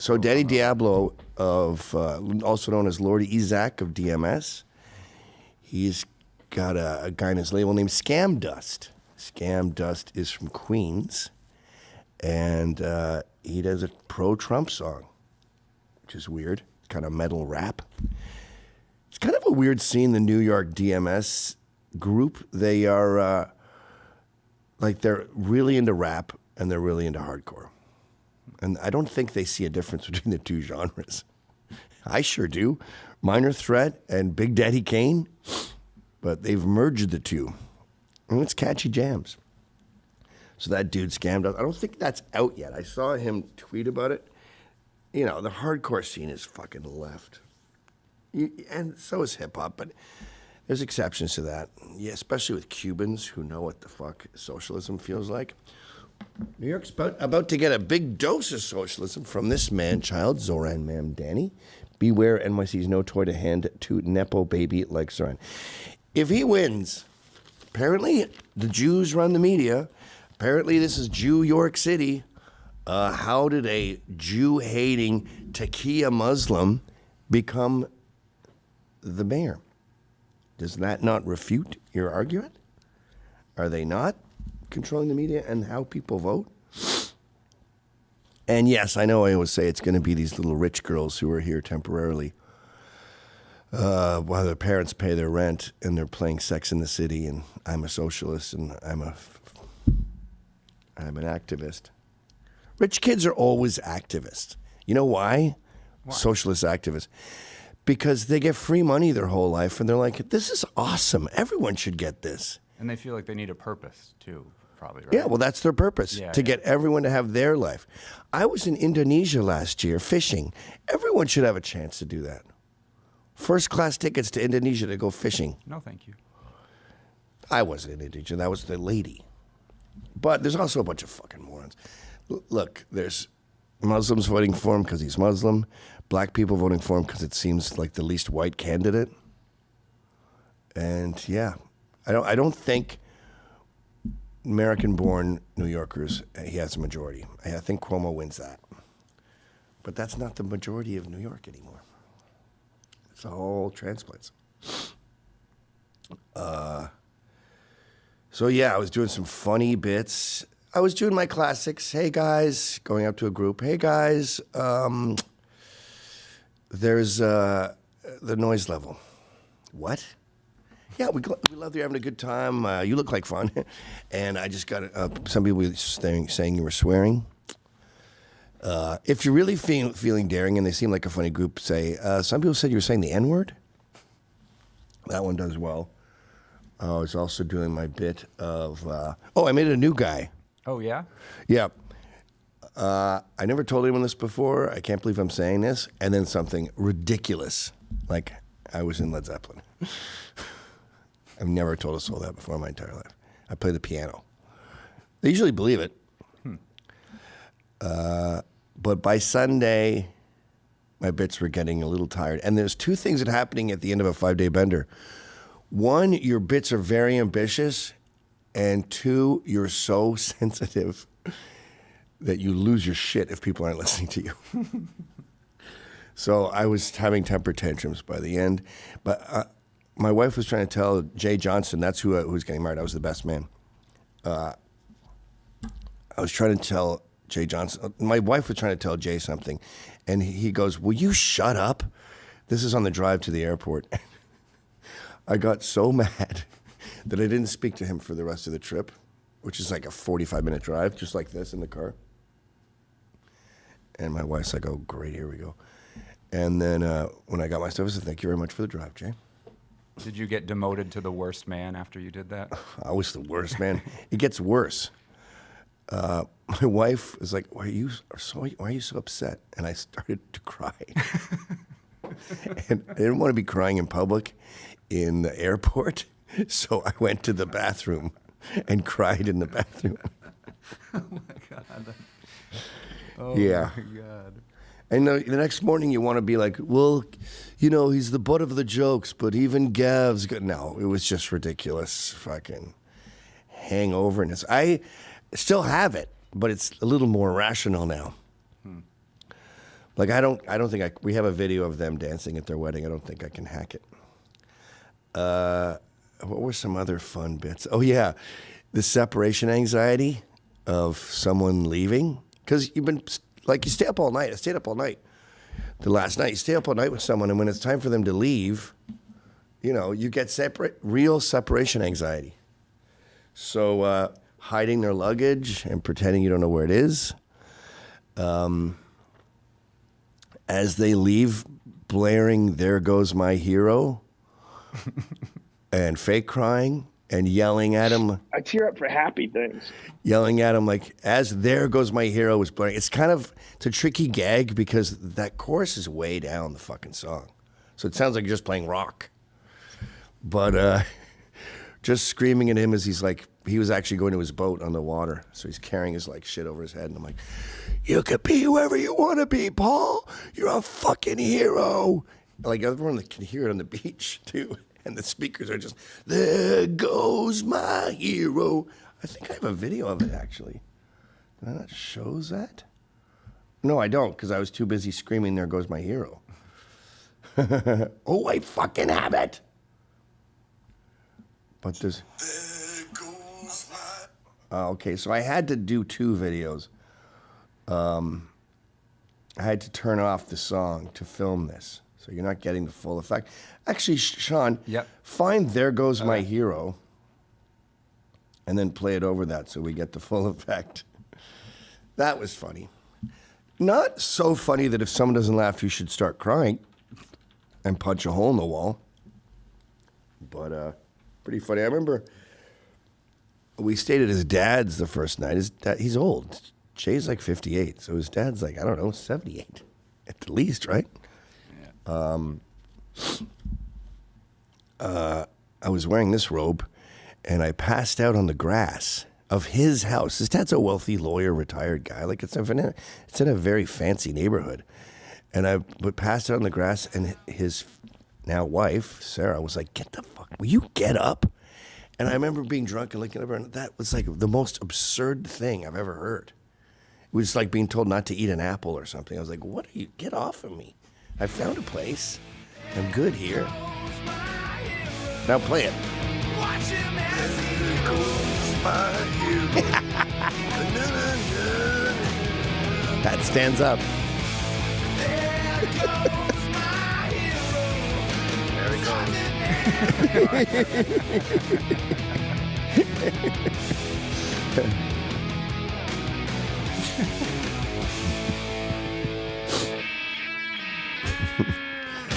So Danny Diablo, of also known as Lord Ezak of DMS, he's got a guy in his label named Scam Dust. Scam Dust is from Queens, and he does a pro-Trump song, which is weird. Kind of metal rap. It's kind of a weird scene, the New York DMS group. They are they're really into rap and they're really into hardcore. And I don't think they see a difference between the two genres. I sure do. Minor Threat and Big Daddy Kane, but they've merged the two. And it's catchy jams. So that dude Scammed Us. I don't think that's out yet. I saw him tweet about it. You know, the hardcore scene is fucking left. And so is hip-hop, but there's exceptions to that. Yeah, especially with Cubans who know what the fuck socialism feels like. New York's about to get a big dose of socialism from this man-child, Zoran Mamdani. Beware NYC's no toy to hand to Nepo baby like Zoran. If he wins, apparently the Jews run the media. Apparently this is Jew York City. How did a Jew-hating Taqiyya Muslim become the mayor? Does that not refute your argument? Are they not controlling the media and how people vote? And yes, I know I always say it's going to be these little rich girls who are here temporarily while their parents pay their rent and they're playing Sex in the City, and I'm a socialist and I'm an activist. Rich kids are always activists. You know why? Socialist activists. Because they get free money their whole life and they're like, this is awesome. Everyone should get this. And they feel like they need a purpose too. Probably, right? Yeah, well, that's their purpose, to get everyone to have their life. I was in Indonesia last year fishing. Everyone should have a chance to do that. First-class tickets to Indonesia to go fishing. No, thank you. I wasn't in Indonesia. That was the lady. But there's also a bunch of fucking morons. Look, there's Muslims voting for him because he's Muslim. Black people voting for him because it seems like the least white candidate. And, yeah, I don't think American-born New Yorkers, he has a majority. I think Cuomo wins that. But that's not the majority of New York anymore. It's all transplants. So, yeah, I was doing some funny bits. I was doing my classics. Hey, guys, going up to a group. Hey, guys, there's the noise level. What? Yeah, we love you having a good time. You look like fun. And I just got some people saying you were swearing. If you're really feeling daring and they seem like a funny group, say, some people said you were saying the N-word. That one does well. I was also doing my bit of, I made a new guy. Oh, yeah? Yeah. I never told anyone this before. I can't believe I'm saying this. And then something ridiculous, like I was in Led Zeppelin. I've never told a soul that before in my entire life. I play the piano. They usually believe it. But by Sunday, my bits were getting a little tired. And there's two things that are happening at the end of a 5-day bender. One, your bits are very ambitious. And two, you're so sensitive that you lose your shit if people aren't listening to you. So I was having temper tantrums by the end. But my wife was trying to tell Jay Johnson, that's who was getting married. I was the best man. I was trying to tell Jay Johnson. My wife was trying to tell Jay something. And he goes, will you shut up? This is on the drive to the airport. I got so mad that I didn't speak to him for the rest of the trip, which is like a 45-minute drive, just like this in the car. And my wife's like, oh, great, here we go. And then when I got my stuff, I said, thank you very much for the drive, Jay. Did you get demoted to the worst man after you did that? I was the worst man. It gets worse. My wife was like, why are you so upset? And I started to cry. And I didn't want to be crying in public in the airport, so I went to the bathroom and cried in the bathroom. Oh, my God. Oh, yeah. my God. And the next morning you want to be like, well, you know, he's the butt of the jokes, but even Gav's good. No, it was just ridiculous fucking hangoverness. I still have it, but it's a little more rational now. Like I don't think we have a video of them dancing at their wedding. I don't think I can hack it. What were some other fun bits? Oh yeah, the separation anxiety of someone leaving because you've been like you stay up all night. I stayed up all night. The last night you stay up all night with someone, and when it's time for them to leave, you know you get real separation anxiety. So hiding their luggage and pretending you don't know where it is. As they leave, blaring "There Goes My Hero," and fake crying and yelling at him. I tear up for happy things. Yelling at him like, as "There Goes My Hero" was blaring. It's a tricky gag because that chorus is way down the fucking song. So it sounds like you're just playing rock. But just screaming at him as he was actually going to his boat on the water. So he's carrying his shit over his head. And I'm like, you could be whoever you want to be, Paul. You're a fucking hero. Like everyone can hear it on the beach too. And the speakers are just, "There goes my hero." I think I have a video of it actually. That shows that? No, I don't, because I was too busy screaming, "There goes my hero." Oh, I fucking have it. But there's... There goes my... okay, so I had to do 2 videos. I had to turn off the song to film this, so you're not getting the full effect. Actually, Sean, Yep. Find "There Goes My Hero" and then play it over that so we get the full effect. That was funny. Not so funny that if someone doesn't laugh, you should start crying and punch a hole in the wall. But pretty funny. I remember we stayed at his dad's the first night. He's old. Jay's like 58, so his dad's like, I don't know, 78 at the least, right? Yeah. I was wearing this robe, and I passed out on the grass of his house. His dad's a wealthy lawyer, retired guy. Like it's in a very fancy neighborhood. And I passed out on the grass, and his now wife, Sarah, was like, "Get the fuck, will you get up?" And I remember being drunk and looking at her, and that was like the most absurd thing I've ever heard. It was like being told not to eat an apple or something. I was like, "What are you? Get off of me. I found a place. I'm good here." Now play it. Watch him as he goes by you. That stands up. There goes my hero. There he goes.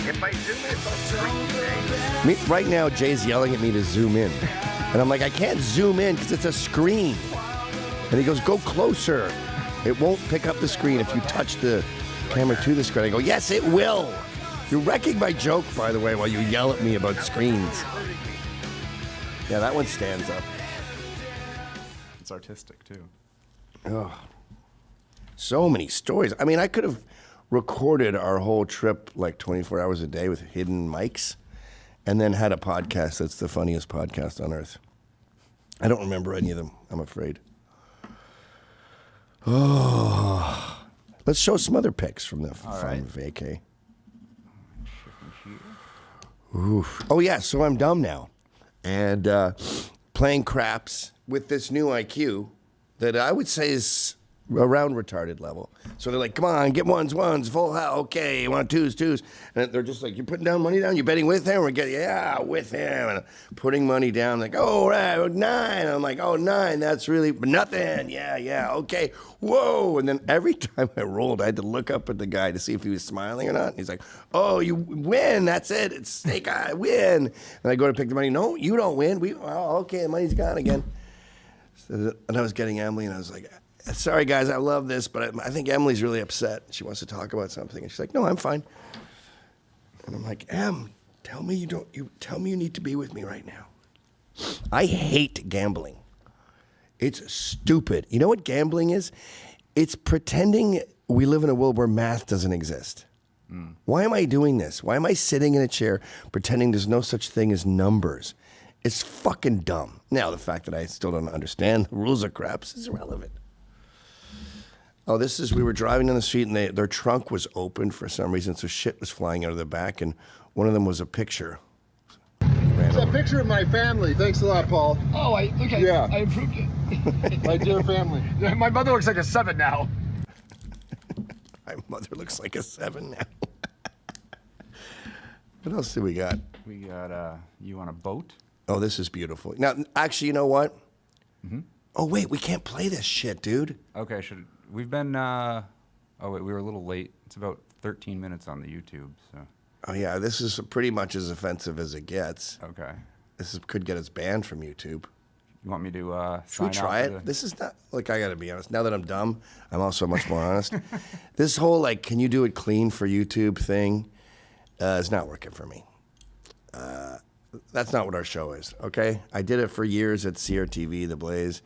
If I zoom in, it's all right now, Jay's yelling at me to zoom in. And I'm like, I can't zoom in because it's a screen. And he goes, "Go closer. It won't pick up the screen if you touch the camera to the screen." I go, "Yes, it will." You're wrecking my joke, by the way, while you yell at me about screens. Yeah, that one stands up. It's artistic, too. Oh, so many stories. I mean, I could have recorded our whole trip like 24 hours a day with hidden mics and then had a podcast that's the funniest podcast on earth. I don't remember any of them, I'm afraid. Oh, let's show some other pics from the fun vacay. Oof. Oh, yeah, so I'm dumb now. And playing craps with this new IQ that I would say is around retarded level. So they're like, "Come on, get ones, full house, okay, you want twos. And they're just like, "You're putting down money down? You're betting with him?" We're getting, "Yeah, with him." And putting money down, like, "Oh, right, 9. And I'm like, "Oh, 9, that's really, but nothing. Yeah, okay, whoa." And then every time I rolled, I had to look up at the guy to see if he was smiling or not. And he's like, "Oh, you win, that's it. It's snake eye, win." And I go to pick the money. "No, you don't win. Okay, the money's gone again." So, and I was getting Emily, and I was like, "Sorry, guys, I love this, but I think Emily's really upset. She wants to talk about something." And she's like, "No, I'm fine." And I'm like, "Em, tell me you need to be with me right now." I hate gambling. It's stupid. You know what gambling is? It's pretending we live in a world where math doesn't exist. Why am I doing this? Why am I sitting in a chair pretending there's no such thing as numbers? It's fucking dumb. Now, the fact that I still don't understand the rules of craps is irrelevant. Oh, this is, we were driving down the street and their trunk was open for some reason, so shit was flying out of their back, and one of them was a picture. It's a picture of my family. Thanks a lot, Paul. Oh, okay. Yeah. I improved it. My dear family. My mother looks like a 7 now. My mother looks like a 7 now. What else do we got? We got you on a boat. Oh, this is beautiful. Now, actually, you know what? Oh, wait, we can't play this shit, dude. Okay, we've been? Oh wait, we were a little late. It's about 13 minutes on the YouTube. So. Oh, yeah, this is pretty much as offensive as it gets. Okay. Could get us banned from YouTube. You want me to Should we sign try off it? for the- This is not, like, I gotta be honest. Now that I'm dumb, I'm also much more honest. This whole, like, can you do it clean for YouTube thing is not working for me. That's not what our show is, okay? I did it for years at CRTV, The Blaze.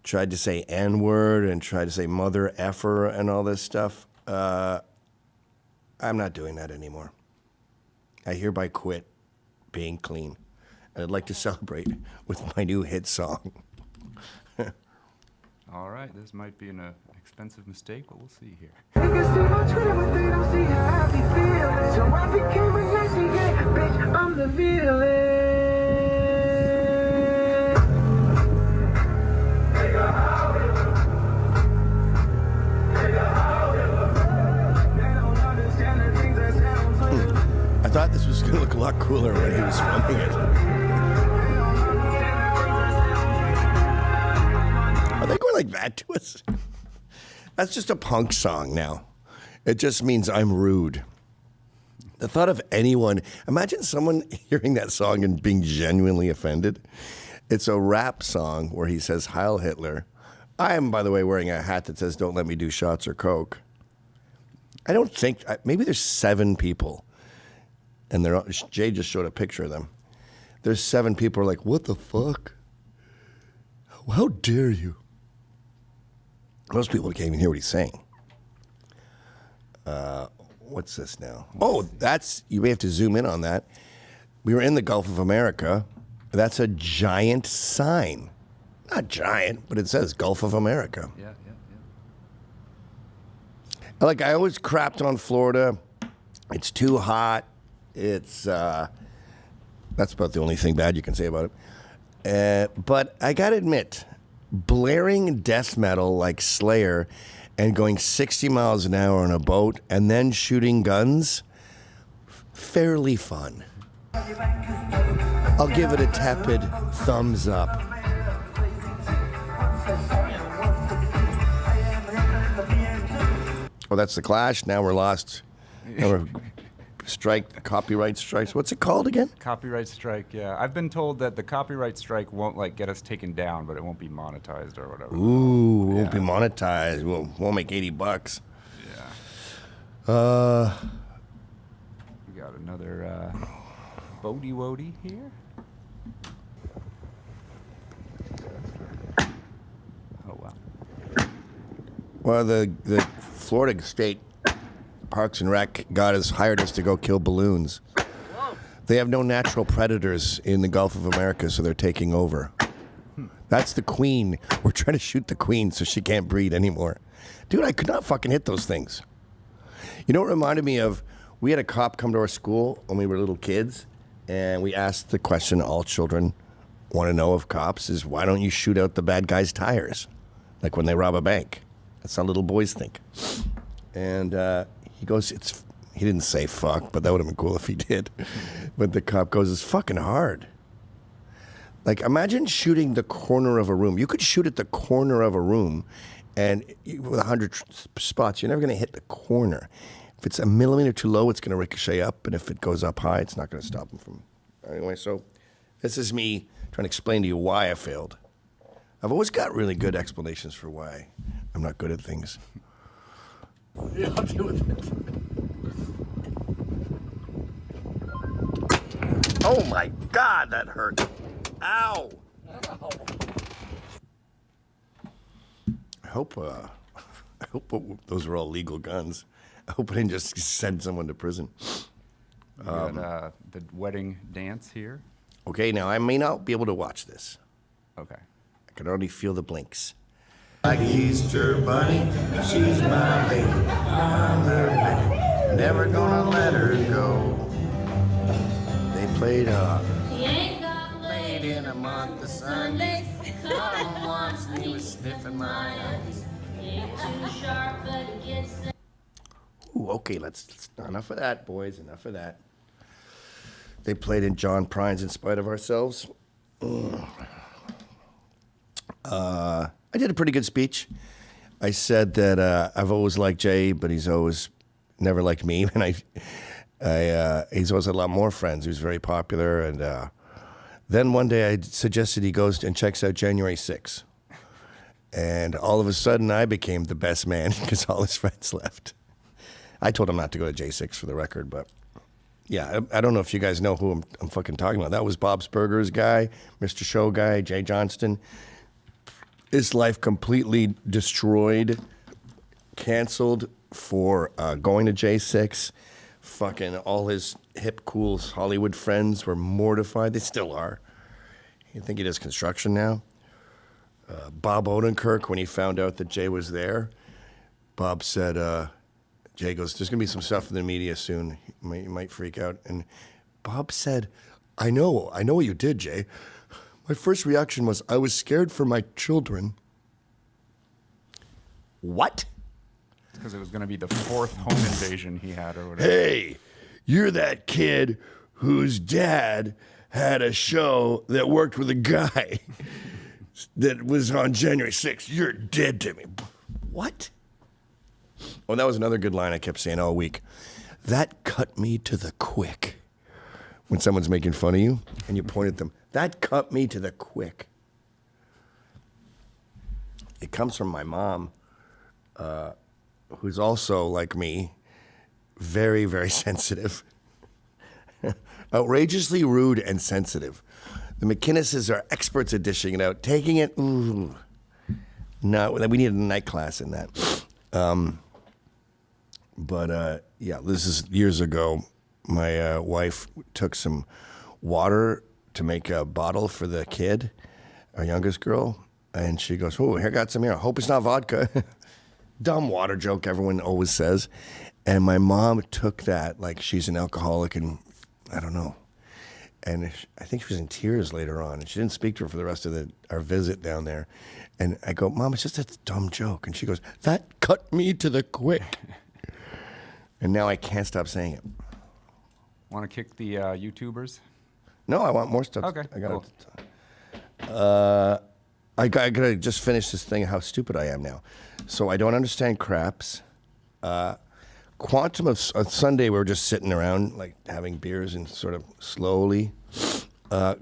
Tried to say N-word and tried to say mother effer and all this stuff. I'm not doing that anymore. I hereby quit being clean. And I'd like to celebrate with my new hit song. All right, this might be an expensive mistake, but we'll see here. Niggas see my Twitter, but they don't see how I be feeling. So I became a Nazi, yeah, bitch, I'm the villain. I thought this was going to look a lot cooler when he was filming it. Are they going like that to us? That's just a punk song now. It just means I'm rude. The thought of anyone, imagine someone hearing that song and being genuinely offended. It's a rap song where he says, Heil Hitler. I am, by the way, wearing a hat that says, don't let me do shots or coke. I don't think, maybe there's 7 people. And Jay just showed a picture of them. There's 7 people who are like, what the fuck? How dare you? Most people can't even hear what he's saying. What's this now? Oh, you may have to zoom in on that. We were in the Gulf of America. That's a giant sign. Not giant, but it says Gulf of America. Yeah. Like, I always crapped on Florida. It's too hot. It's, that's about the only thing bad you can say about it. But I gotta admit, blaring death metal like Slayer and going 60 miles an hour on a boat and then shooting guns, fairly fun. I'll give it a tepid thumbs up. Well, that's the Clash. Now we're lost. Now we're copyright strikes. What's it called again? Copyright strike, yeah. I've been told that the copyright strike won't like get us taken down, but it won't be monetized or whatever. Ooh, won't be monetized. We'll make $80. Yeah. We got another boaty woady here. Oh wow. Well, the Florida State Parks and Rec hired us to go kill balloons. They have no natural predators in the Gulf of America, so they're taking over. That's the queen. We're trying to shoot the queen so she can't breed anymore. Dude, I could not fucking hit those things. You know what it reminded me of? We had a cop come to our school when we were little kids, and we asked the question all children want to know of cops is, why don't you shoot out the bad guy's tires? Like when they rob a bank. That's how little boys think. And he goes, he didn't say fuck, but that would have been cool if he did. But the cop goes, it's fucking hard. Like, imagine shooting the corner of a room. You could shoot at the corner of a room, and with 100 spots, you're never going to hit the corner. If it's a millimeter too low, it's going to ricochet up, and if it goes up high, it's not going to stop him from... Anyway, so this is me trying to explain to you why I failed. I've always got really good explanations for why I'm not good at things. Yeah, I'll deal with it. Oh my God, that hurt. Ow. I hope those were all legal guns. I hope I didn't just send someone to prison. We got the wedding dance here. Okay, now I may not be able to watch this. Okay. I can already feel the blinks. Like Easter Bunny, she's my lady. I'm her lady. Never gonna let her go. They played late in a month of Sundays. Come once and he was sniffing my eyes. Ooh, okay, let's enough of that, boys. Enough of that. They played in John Prine's In Spite of Ourselves. I did a pretty good speech. I said that I've always liked Jay, but he's always never liked me. And he's always had a lot more friends. He was very popular. And then one day I suggested he goes and checks out January 6th. And all of a sudden I became the best man because all his friends left. I told him not to go to J6 for the record, but yeah, I don't know if you guys know who I'm fucking talking about. That was Bob's Burgers guy, Mr. Show guy, Jay Johnston. His life completely destroyed, canceled for going to J6. Fucking all his hip, cool Hollywood friends were mortified. They still are. You think he does construction now? Bob Odenkirk, when he found out that Jay was there, Bob said, Jay goes, there's going to be some stuff in the media soon. You might freak out. And Bob said, I know what you did, Jay. My first reaction was, I was scared for my children. What? Because it was going to be the 4th home invasion he had or whatever. Hey, you're that kid whose dad had a show that worked with a guy that was on January 6th. You're dead to me. What? Oh, that was another good line I kept saying all week. That cut me to the quick. When someone's making fun of you and you point at them, that cut me to the quick. It comes from my mom, who's also, like me, very, very sensitive. Outrageously rude and sensitive. The McKinnises are experts at dishing it out. Taking it, ooh. No, we need a night class in that. Yeah, this is years ago. My wife took some water to make a bottle for the kid, our youngest girl, and she goes, "Oh, here, got some here. I hope it's not vodka." Dumb water joke everyone always says. And my mom took that like she's an alcoholic and I don't know. And I think she was in tears later on, and she didn't speak to her for the rest of our visit down there. And I go, "Mom, it's just a dumb joke." And she goes, "That cut me to the quick." And now I can't stop saying it. Want to kick the YouTubers? No, I want more stuff. Okay, cool. I gotta just finish this thing. How stupid I am now. So I don't understand craps. Quantum of on Sunday we were just sitting around like having beers and sort of slowly.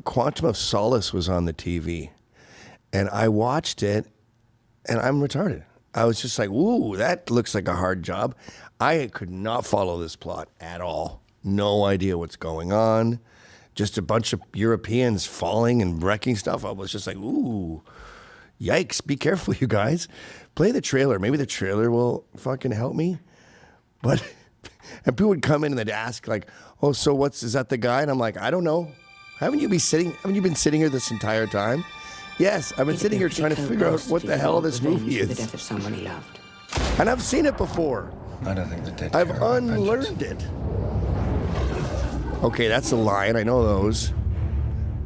Quantum of Solace was on the TV, and I watched it, and I'm retarded. I was just like, "Ooh, that looks like a hard job." I could not follow this plot at all. No idea what's going on. Just a bunch of Europeans falling and wrecking stuff. I was just like, ooh, yikes. Be careful, you guys. Play the trailer. Maybe the trailer will fucking help me. But, and people would come in and they'd ask like, "Oh, so is that the guy?" And I'm like, "I don't know. Haven't you been sitting here this entire time?" "Yes, I've been sitting here trying to figure out what the hell this movie is." The death of someone he loved. And I've seen it before. I don't think the dead I've care about unlearned it. Okay, that's a line. I know those.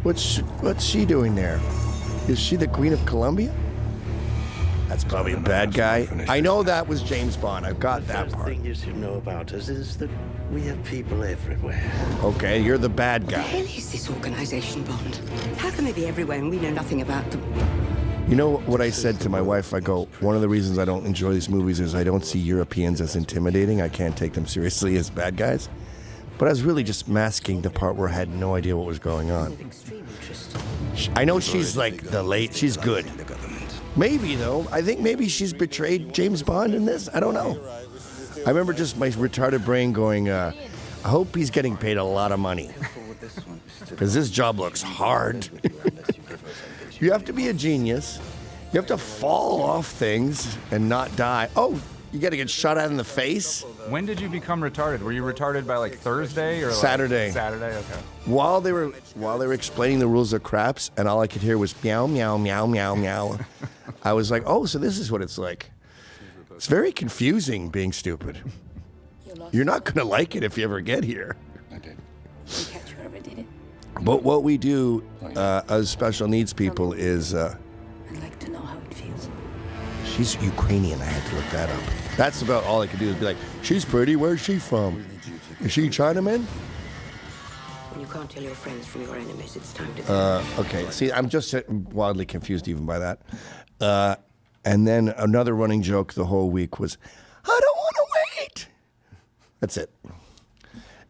What's she doing there? Is she the Queen of Columbia? That's probably a bad guy. I know that was James Bond. I've got that part. The thing you should know about us is that we have people everywhere. Okay, you're the bad What guy. the hell is this organization, Bond? How can they be everywhere and we know nothing about them? You know what I said to my wife? I go, one of the reasons I don't enjoy these movies is I don't see Europeans as intimidating. I can't take them seriously as bad guys. But I was really just masking the part where I had no idea what was going on. I know she's like she's good. Maybe though, I think maybe she's betrayed James Bond in this. I don't know. I remember just my retarded brain going, I hope he's getting paid a lot of money. Because this job looks hard. You have to be a genius. You have to fall off things and not die. Oh, you got to get shot at in the face? When did you become retarded? Were you retarded by like Thursday or like Saturday. Saturday, okay. While they were explaining the rules of craps, and all I could hear was meow, meow, meow, meow, meow. I was like, oh, so this is what it's like. It's very confusing being stupid. You're not going to like it if you ever get here. I did. You catch whoever did it. But what we do as special needs people is... I'd like to know how it feels. she's Ukrainian. I had to look that up. That's about all I could do is be like, she's pretty. Where's she from? Is she Chinaman? When you can't tell your friends from your enemies, it's time to... Okay, see, I'm just wildly confused even by that. And then another running joke the whole week was, I don't want to wait. That's it.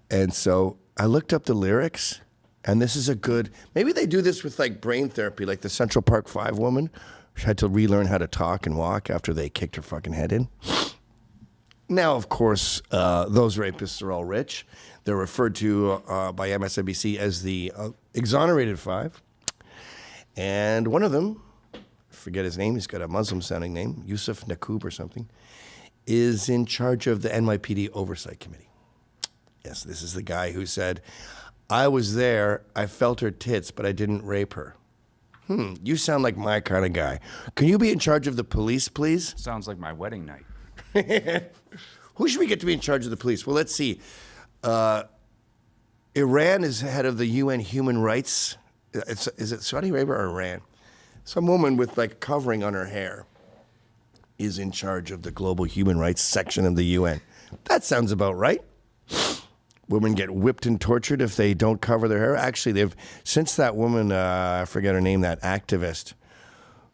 And so I looked up the lyrics, and this is a good, maybe they do this with like brain therapy, like the Central Park 5 woman. She had to relearn how to talk and walk after they kicked her fucking head in. Now, of course, those rapists are all rich. They're referred to by MSNBC as the exonerated 5. And one of them, I forget his name, he's got a Muslim-sounding name, Yusuf Naqub or something, is in charge of the NYPD Oversight Committee. Yes, this is the guy who said, I was there, I felt her tits, but I didn't rape her. You sound like my kind of guy. Can you be in charge of the police, please? Sounds like my wedding night. Who should we get to be in charge of the police? Well, let's see. Iran is head of the UN Human Rights. Is it Saudi Arabia or Iran? Some woman with like covering on her hair is in charge of the global human rights section of the UN. That sounds about right. Women get whipped and tortured if they don't cover their hair. Actually, since that woman, I forget her name, that activist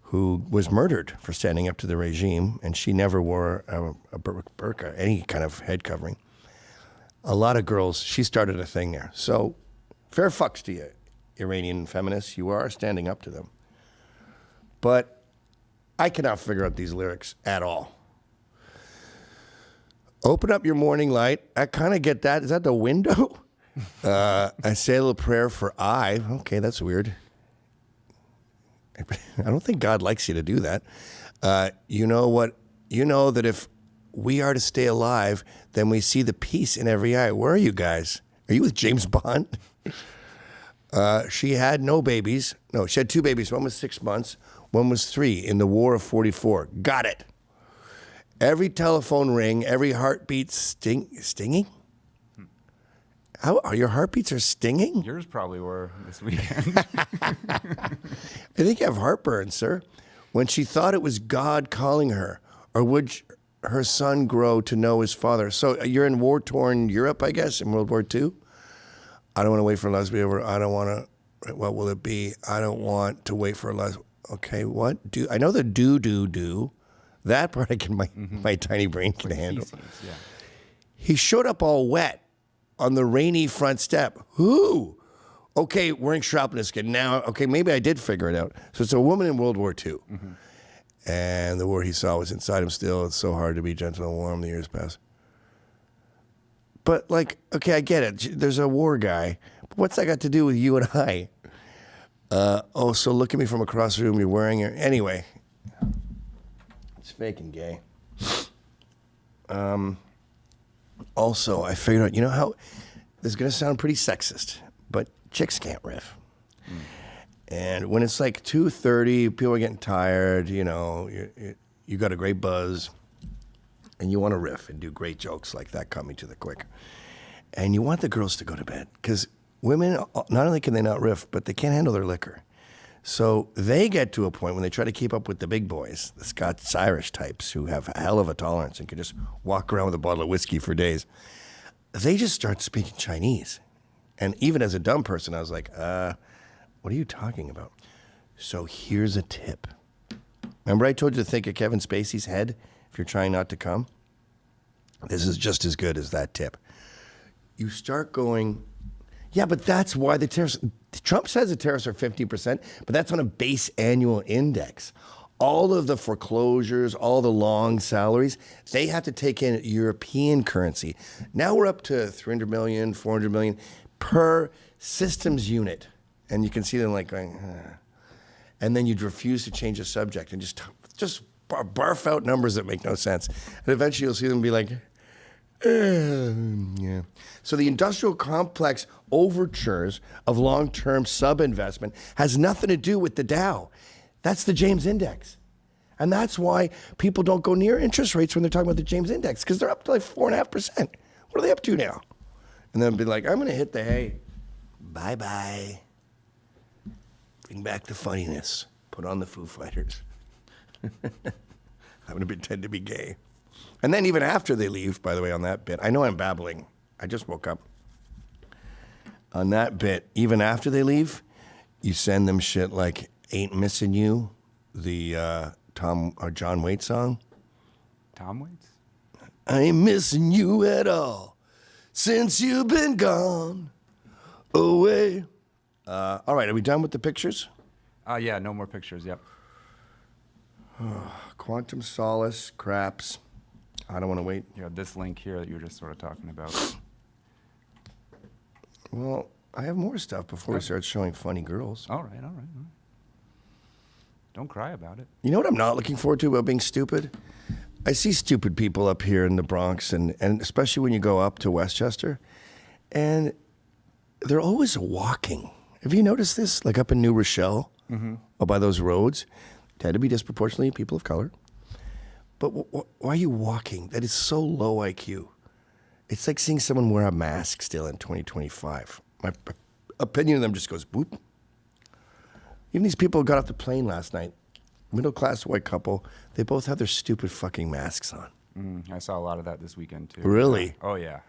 who was murdered for standing up to the regime, and she never wore a burqa, any kind of head covering. A lot of girls, she started a thing there. So, fair fucks to you, Iranian feminists. You are standing up to them. But I cannot figure out these lyrics at all. Open up your morning light. I kind of get that. Is that the window? I say a little prayer for I. Okay, that's weird. I don't think God likes you to do that. You know what? You know that if we are to stay alive, then we see the peace in every eye. Where are you guys? Are you with James Bond? She had no babies. No, she had 2 babies. One was 6 months. One was 3 in the War of 44. Got it. Every telephone ring, every heartbeat stinging? How are your heartbeats are stinging? Yours probably were this weekend. I think you have heartburn, sir. When she thought it was God calling her, or would her son grow to know his father? So you're in war-torn Europe, I guess, in World War II? I don't want to wait for a lesbian. I don't want to, what will it be? I don't want to wait for a lesbian. Okay, what? I know the do. That part I can, my tiny brain can handle. Feces, yeah. He showed up all wet on the rainy front step. Who? Okay, wearing shrapnel now. Okay, maybe I did figure it out. So it's a woman in World War II. And the war he saw was inside him still. It's so hard to be gentle and warm. The years pass. But like, okay, I get it. There's a war guy. But what's that got to do with you and I? So look at me from across the room. You're wearing it. Anyway. It's fake and gay. Also, I figured out, you know how, this is going to sound pretty sexist, but chicks can't riff. And when it's like 2:30, people are getting tired, you know, you got a great buzz, and you want to riff and do great jokes like that, cut me to the quick. And you want the girls to go to bed, because women, not only can they not riff, but they can't handle their liquor. So they get to a point when they try to keep up with the big boys, the Scots-Irish types who have a hell of a tolerance and can just walk around with a bottle of whiskey for days. They just start speaking Chinese. And even as a dumb person, I was like, what are you talking about? So here's a tip. Remember I told you to think of Kevin Spacey's head if you're trying not to come? This is just as good as that tip. You start going... Yeah, but that's why the tariffs... Trump says the tariffs are 50%, but that's on a base annual index. All of the foreclosures, all the long salaries, they have to take in European currency. Now we're up to 300 million, 400 million per systems unit. And you can see them like going, and then you'd refuse to change the subject and just barf out numbers that make no sense. And eventually you'll see them be like... yeah. So the industrial complex overtures of long-term sub-investment has nothing to do with the Dow. That's the James Index. And that's why people don't go near interest rates when they're talking about the James Index, because they're up to like 4.5%. What are they up to now? And then be like, I'm going to hit the hay. Bye-bye. Bring back the funniness. Put on the Foo Fighters. I'm going to pretend to be gay. And then even after they leave, by the way, on that bit, I know I'm babbling. I just woke up. On that bit, even after they leave, you send them shit like Ain't Missing You, the Tom or John Waite song. Tom Waits? I ain't missing you at all since you've been gone away. All right, are we done with the pictures? Yeah, no more pictures, yep. Quantum Solace, craps. I don't want to wait. You have this link here that you were just sort of talking about. Well, I have more stuff before we start showing funny girls. All right. Don't cry about it. You know what I'm not looking forward to about being stupid? I see stupid people up here in the Bronx, and especially when you go up to Westchester, and they're always walking. Have you noticed this? Like up in New Rochelle, or by those roads, tend to be disproportionately people of color. But why are you walking? That is so low IQ. It's like seeing someone wear a mask still in 2025. My opinion of them just goes boop. Even these people who got off the plane last night, middle-class white couple, they both have their stupid fucking masks on. I saw a lot of that this weekend, too. Really? Oh, yeah.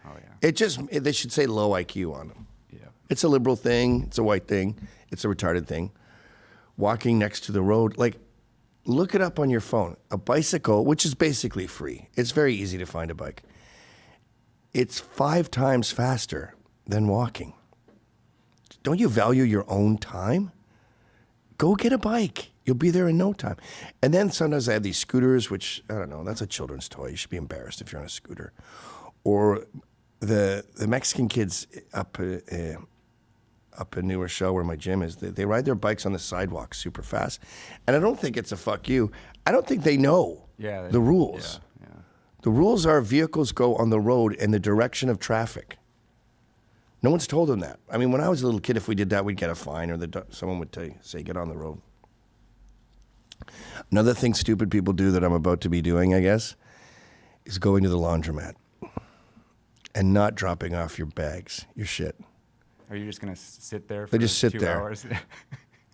They should say low IQ on them. Yeah. It's a liberal thing. It's a white thing. It's a retarded thing. Walking next to the road, like, look it up on your phone. A bicycle, which is basically free. It's very easy to find a bike. It's 5 times faster than walking. Don't you value your own time? Go get a bike. You'll be there in no time. And then sometimes I have these scooters, which, I don't know, that's a children's toy. You should be embarrassed if you're on a scooter. Or the Mexican kids up in New Rochelle, where my gym is, they ride their bikes on the sidewalk super fast. And I don't think it's a fuck you. I don't think they know the rules. Yeah. The rules are vehicles go on the road in the direction of traffic. No one's told them that. I mean, when I was a little kid, if we did that, we'd get a fine, or someone would say, get on the road. Another thing stupid people do that I'm about to be doing, I guess, is going to the laundromat and not dropping off your bags, your shit. Are you just going to sit there for They just sit 2 there. hours?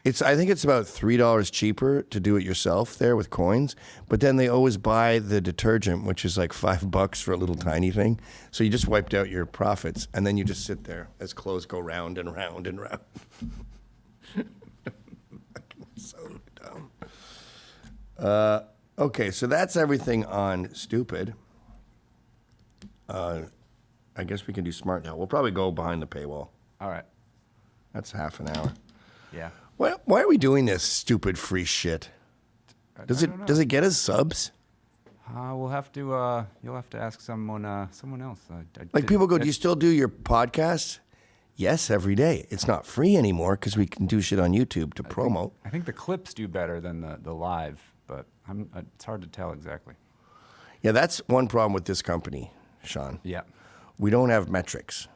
I think it's about $3 cheaper to do it yourself there with coins, but then they always buy the detergent, which is like $5 for a little tiny thing. So you just wiped out your profits, and then you just sit there as clothes go round and round and round. So dumb. Okay, so that's everything on stupid. I guess we can do smart now. We'll probably go behind the paywall. All right. That's half an hour. Yeah. Why are we doing this stupid free shit? Does it get us subs? We'll have to. You'll have to ask someone else. Like people go, do you still do your podcast? Yes, every day. It's not free anymore because we can do shit on YouTube to promote. I think the clips do better than the live, but it's hard to tell exactly. Yeah, that's one problem with this company, Sean. Yeah. We don't have metrics.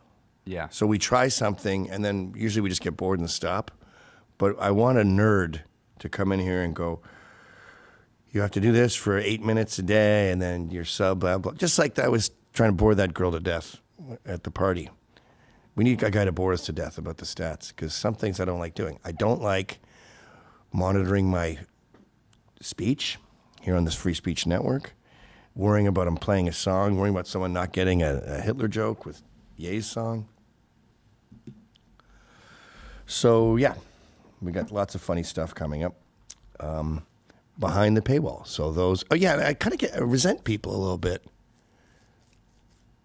Yeah. So we try something, and then usually we just get bored and stop. But I want a nerd to come in here and go, you have to do this for 8 minutes a day, and then your sub, blah, blah. Just like I was trying to bore that girl to death at the party. We need a guy to bore us to death about the stats, because some things I don't like doing. I don't like monitoring my speech here on this free speech network, worrying about him playing a song, worrying about someone not getting a Hitler joke with Ye's song. So, yeah. We got lots of funny stuff coming up behind the paywall. So those, I kind of resent people a little bit.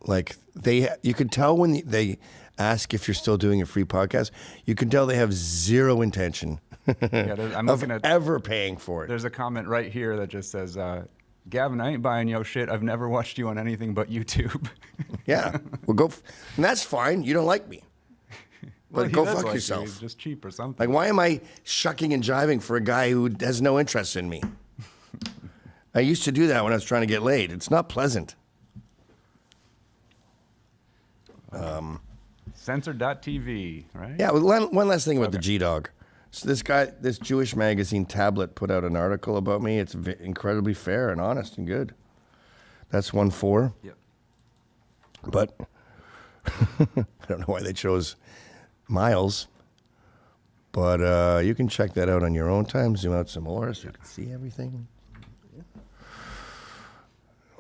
Like you can tell when they ask if you're still doing a free podcast. You can tell they have zero intention of ever paying for it. There's a comment right here that just says, Gavin, I ain't buying your shit. I've never watched you on anything but YouTube. Yeah, well, and that's fine. You don't like me. But go fuck yourself. He's just cheap or something. Like, why am I shucking and jiving for a guy who has no interest in me? I used to do that when I was trying to get laid. It's not pleasant. Censored.tv, right? Yeah, well, one last thing about the G-Dog. So this Jewish magazine Tablet put out an article about me. It's incredibly fair and honest and good. That's 1-4. Yep. But I don't know why they chose Miles. But you can check that out on your own time. Zoom out some more so you can see everything. You're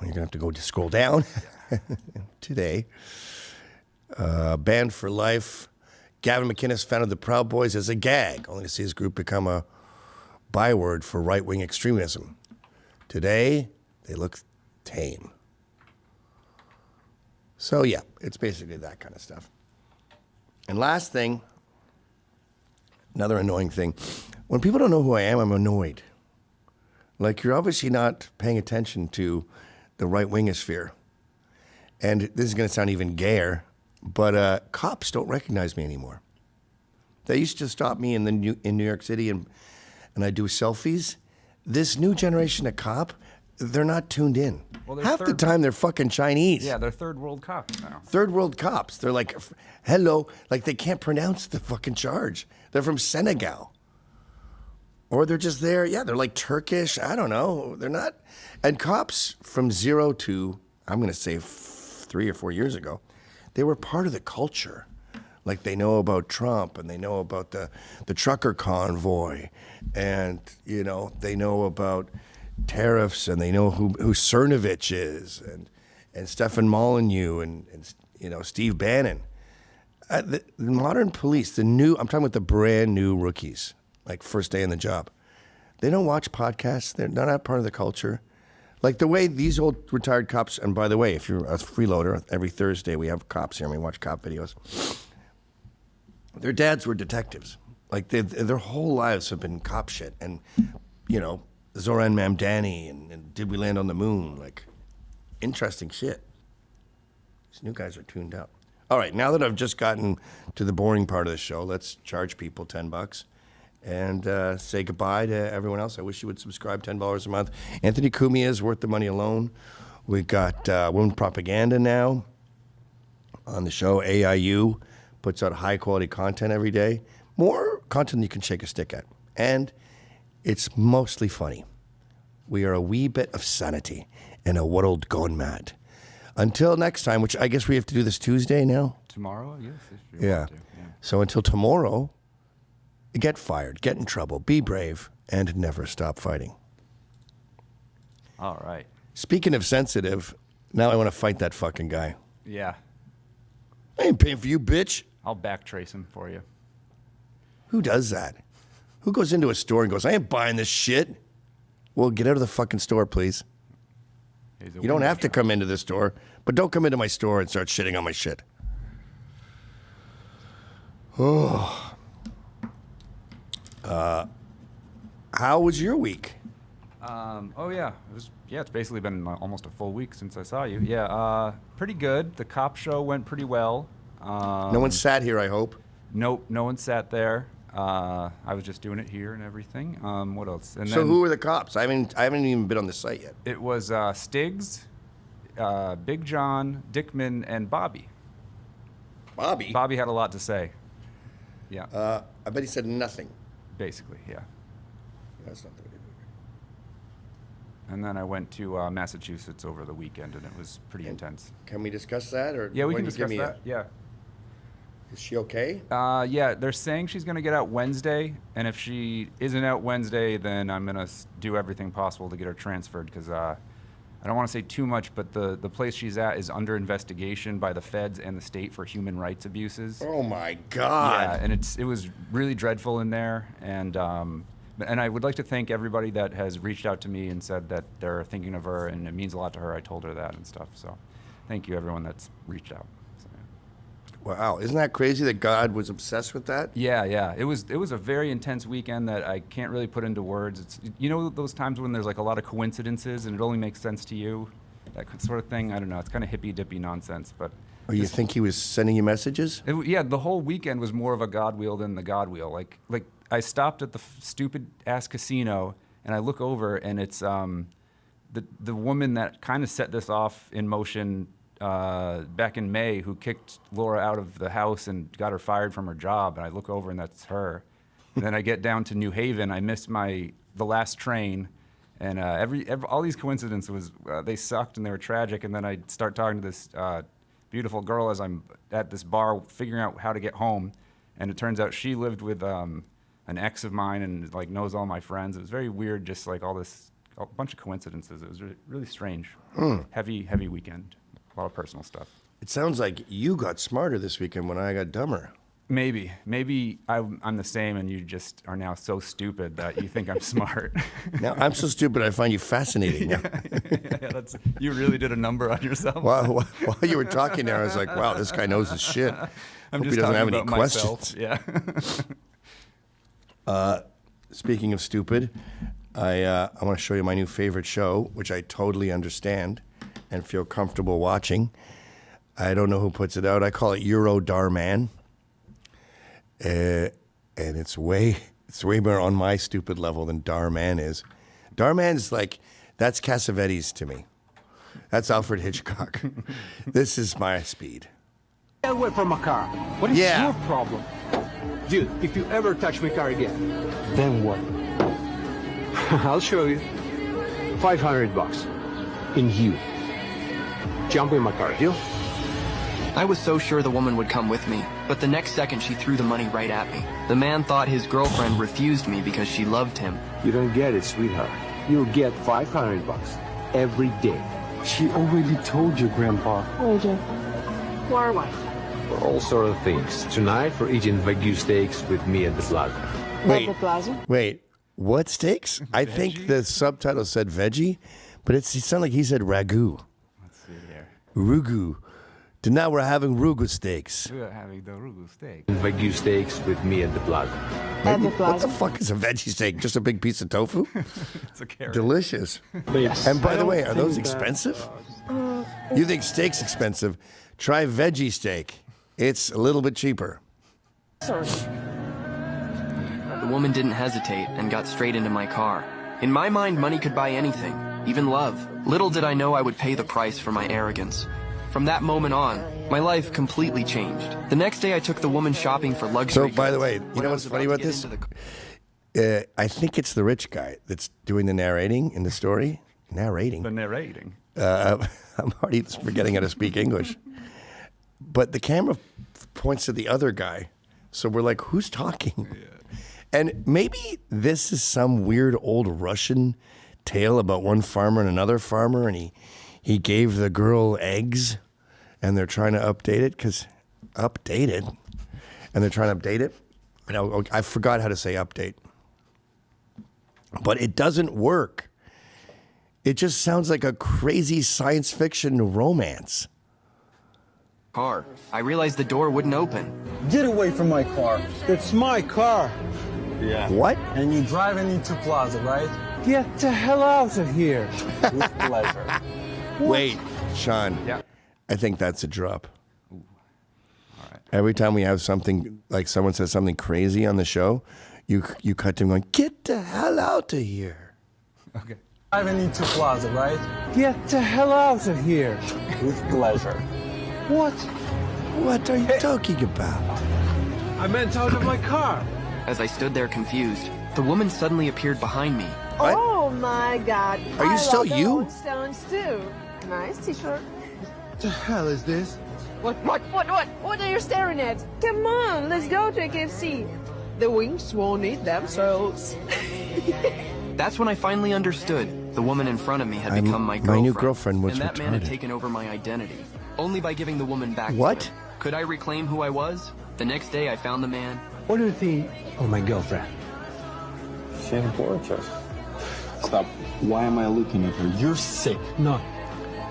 going to have to go to scroll down today. Banned for life. Gavin McInnes founded the Proud Boys as a gag, only to see his group become a byword for right-wing extremism. Today, they look tame. So, yeah, it's basically that kind of stuff. And last thing, another annoying thing. When people don't know who I am, I'm annoyed. Like, you're obviously not paying attention to the right-wingosphere. And this is going to sound even gayer, but cops don't recognize me anymore. They used to stop me in New York City and I do selfies. This new generation of cop, they're not tuned in. Well, Half the time they're fucking Chinese. Yeah, they're third world cops now. Third world cops. They're like, hello, like they can't pronounce the fucking charge. They're from Senegal. Or they're just there. Yeah, they're like Turkish. I don't know. They're not. And cops from 0 to, I'm going to say 3 or 4 years ago, they were part of the culture. Like they know about Trump and they know about the trucker convoy and, you know, they know about tariffs and they know who Cernovich is and Stefan Molyneux and you know, Steve Bannon. The modern police, I'm talking about the brand new rookies, like first day in the job. They don't watch podcasts. They're not part of the culture. Like the way these old retired cops, and by the way, if you're a freeloader, every Thursday we have cops here and we watch cop videos. Their dads were detectives. Like their whole lives have been cop shit. And, you know, Zoran Mamdani and Did We Land on the Moon? Like, interesting shit. These new guys are tuned up. All right, now that I've just gotten to the boring part of the show, let's charge people $10 and say goodbye to everyone else. I wish you would subscribe $10 a month. Anthony Cumia is worth the money alone. We got Women Propaganda now on the show. AIU puts out high-quality content every day. More content than you can shake a stick at. And it's mostly funny. We are a wee bit of sanity in a world gone mad. Until next time, which I guess we have to do this Tuesday now. Tomorrow, yes. If you Yeah. want to. Yeah. So until tomorrow, get fired, get in trouble, be brave, and never stop fighting. All right. Speaking of sensitive, now I want to fight that fucking guy. Yeah. I ain't paying for you, bitch. I'll backtrace him for you. Who does that? Who goes into a store and goes, I ain't buying this shit? Well, get out of the fucking store, please. You don't have to come into the store, but don't come into my store and start shitting on my shit. Oh. How was your week? Oh yeah, it's basically been almost a full week since I saw you. Yeah, pretty good. The cop show went pretty well. No one sat here, I hope. Nope, no one sat there. I was just doing it here and everything. What else? And So then who were the cops? I haven't even been on the site yet. It was Stiggs, Big John, Dickman, and Bobby. Bobby? Bobby had a lot to say. Yeah, I bet he said nothing. basically, yeah. That's not the way to do it. And then I went to Massachusetts over the weekend, and it was pretty intense. Can we discuss that? Or Yeah, we why can don't you give discuss me that. Yeah. Is she okay? Yeah, they're saying she's going to get out Wednesday, and if she isn't out Wednesday, then I'm going to do everything possible to get her transferred, because I don't want to say too much, but the place she's at is under investigation by the feds and the state for human rights abuses. Oh my God. Yeah, and it was really dreadful in there, and I would like to thank everybody that has reached out to me and said that they're thinking of her, and it means a lot to her. I told her that and stuff, so thank you everyone that's reached out. So, yeah. Wow, isn't that crazy that God was obsessed with that? Yeah. It was a very intense weekend that I can't really put into words. It's, you know, those times when there's like a lot of coincidences and it only makes sense to you, that sort of thing. I don't know. It's kind of hippy dippy nonsense, but. Or you think he was sending you messages? Yeah, the whole weekend was more of a God wheel than the God wheel. Like I stopped at the stupid ass casino and I look over and it's the woman that kind of set this off in motion back in May, who kicked Laura out of the house and got her fired from her job. And I look over and that's her. And then I get down to New Haven. I miss the last train. And all these coincidences was they sucked and they were tragic. And then I start talking to this beautiful girl as I'm at this bar figuring out how to get home. And it turns out she lived with an ex of mine and like knows all my friends. It was very weird, just like a bunch of coincidences. It was really strange. Heavy weekend. A lot of personal stuff. It sounds like you got smarter this weekend when I got dumber. Maybe I'm the same, and you just are now so stupid that you think I'm smart. Now I'm so stupid I find you fascinating. You really did a number on yourself. While you were talking there, I was like, wow, this guy knows his shit. I'm Hope just he doesn't have talking any about questions. myself. Yeah. Speaking of stupid, I want to show you my new favorite show, which I totally understand and feel comfortable watching. I don't know who puts it out. I call it Euro Darmman. And it's way more on my stupid level than Darman is. Darman's like, that's Cassavetes to me. That's Alfred Hitchcock. This is my speed. Get away from my car. What is Yeah. your problem? Dude, if you ever touch my car again, then what? I'll show you. $500 in you. Jump in my car, deal? I was so sure the woman would come with me, but the next second she threw the money right at me. The man thought his girlfriend refused me because she loved him. You don't get it, sweetheart. You'll get $500 every day. She already told you, Grandpa. Why? What? For all sort of things. Tonight, we're eating Wagyu steaks with me at the plaza. Wait, what steaks? I think the subtitle said veggie, but it sounded like he said ragu. Let's see here. Rugu. Tonight we're having rugu steaks. We're having the rugu steak. Wagyu steaks with me at the plaza. What the fuck is a veggie steak? Just a big piece of tofu? It's a carrot. Delicious. And by the way, are those expensive? You think steak's expensive? Try veggie steak. It's a little bit cheaper. The woman didn't hesitate and got straight into my car. In my mind, money could buy anything, even love. Little did I know I would pay the price for my arrogance. From that moment on, my life completely changed. The next day, I took the woman shopping for luxury. So, by the way, you When know I what's was funny about about to get this? into I think it's the rich guy that's doing the narrating in the story. Narrating. The narrating. I'm already forgetting how to speak English. But the camera points to the other guy. So we're like, who's talking? Yeah. And maybe this is some weird old Russian tale about one farmer and another farmer, and he gave the girl eggs, and they're trying to update it, and they're trying to update it. And I forgot how to say update. But it doesn't work. It just sounds like a crazy science fiction romance. car. I realized the door wouldn't open. Get away from my car. It's my car. Yeah. What? And you're driving into Plaza, right? Get the hell out of here. With pleasure. Wait, Sean. Yeah. I think that's a drop. All right. Every time we have something, like someone says something crazy on the show, you cut to him going, get the hell out of here. Okay. Driving into Plaza, right? Get the hell out of here. With pleasure. What? What are you talking about? I meant out of my car. As I stood there confused, the woman suddenly appeared behind me. What? Oh my God! Are you I still love the you? Rolling Stones too. Nice T-shirt. What the hell is this? What are you staring at? Come on, let's go to a KFC. The wings won't eat themselves. That's when I finally understood. The woman in front of me had become my my girlfriend. new girlfriend was and that man had retarded. taken over my identity. Only by giving the woman back What? to him. Could I reclaim who I was? The next day I found the man. What do you think of my girlfriend? She's gorgeous. Stop. Why am I looking at her? You're sick. No.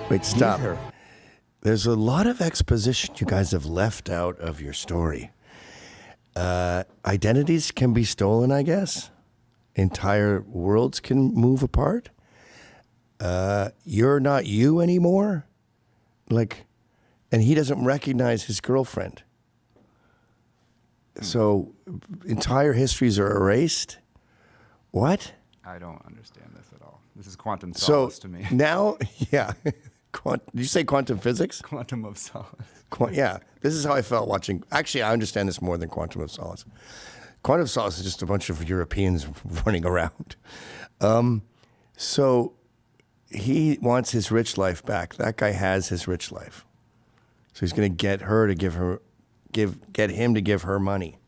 Wait, stop. her. There's a lot of exposition you guys have left out of your story. Identities can be stolen, I guess. Entire worlds can move apart. You're not you anymore. And he doesn't recognize his girlfriend. So entire histories are erased. What? I don't understand this at all. This is quantum So solace to me. now, yeah. Did you say quantum physics? Quantum of solace. Yeah, this is how I felt watching. Actually, I understand this more than Quantum of Solace. Quantum Solace is just a bunch of Europeans running around. So he wants his rich life back. That guy has his rich life. So he's going to get her to get him to give her money.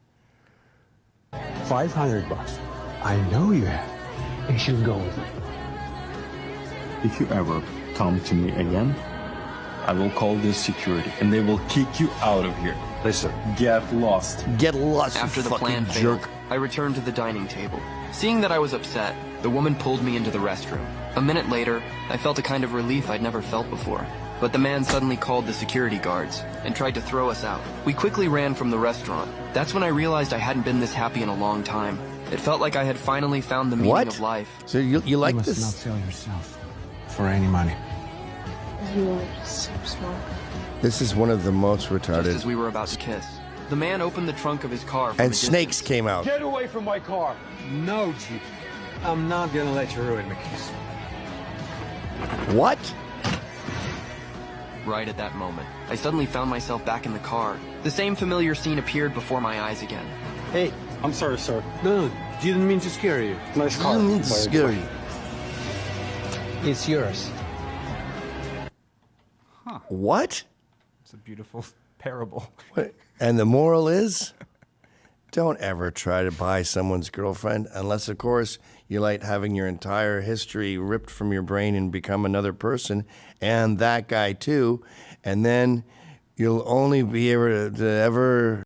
$500. I know you have. And she'll go with me. If you ever come to me again, I will call this security and they will kick you out of here. Listen. Get lost. Get lost, After you the fucking plan jerk. failed, I returned to the dining table. Seeing that I was upset, the woman pulled me into the restroom. A minute later, I felt a kind of relief I'd never felt before. But the man suddenly called the security guards and tried to throw us out. We quickly ran from the restaurant. That's when I realized I hadn't been this happy in a long time. It felt like I had finally found the meaning of life. So you like you must this? not sell yourself for any money. You are so smart. This is one of the most Just retarded. as we were about to kiss, the man opened the trunk of his car from And a snakes distance. came out. Get away from my car. No, Chief. I'm not gonna let you ruin my kiss. What? Right at that moment, I suddenly found myself back in the car. The same familiar scene appeared before my eyes again. Hey, I'm sorry, sir. No, didn't mean to scare you. Nice car. It's scary. It's yours. What? It's a beautiful parable. And the moral is, don't ever try to buy someone's girlfriend unless, of course, you like having your entire history ripped from your brain and become another person, and that guy too. And then you'll only be able to ever